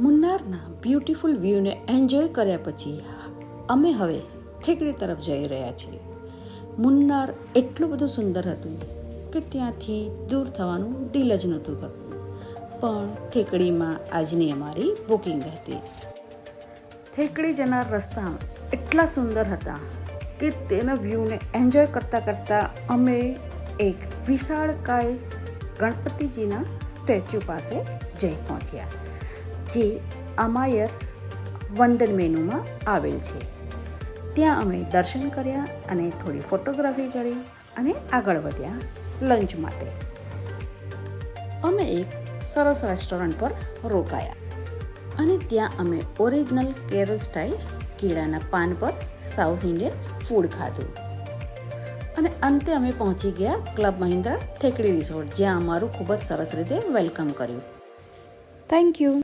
મુન્નારના beautiful વ્યૂને enjoy કર્યા પછી અમે હવે થેકડી તરફ જઈ રહ્યા છીએ. મુન્નાર એટલું બધું સુંદર હતું કે ત્યાંથી દૂર થવાનું દિલ જ નહોતું કરતું. પણ થેકડીમાં આજની અમારી બુકિંગ હતી. થેકડી જનાર રસ્તા એટલા સુંદર હતા કે તેના વ્યૂને એન્જોય કરતાં કરતાં અમે એક વિશાળકાય ગણપતિજીના સ્ટેચ્યુ પાસે જઈ પહોંચ્યા, જે અમાયર વંદન મેનુમાં આવેલ છે. ત્યાં અમે દર્શન કર્યા અને થોડી ફોટોગ્રાફી કરી અને આગળ વધ્યા લંચ માટે. અમે એક સરસ રેસ્ટોરન્ટ પર રોકાયા અને ત્યાં અમે ઓરિજિનલ કેરળ સ્ટાઇલ કેળાના પાન પર સાઉથ ઇન્ડિયન ફૂડ ખાધું. અને અંતે અમે પહોંચી ગયા ક્લબ મહિન્દ્રા થેકડી રિસોર્ટ, જ્યાં અમારું ખૂબ જ સરસ રીતે વેલકમ કર્યું. Thank you.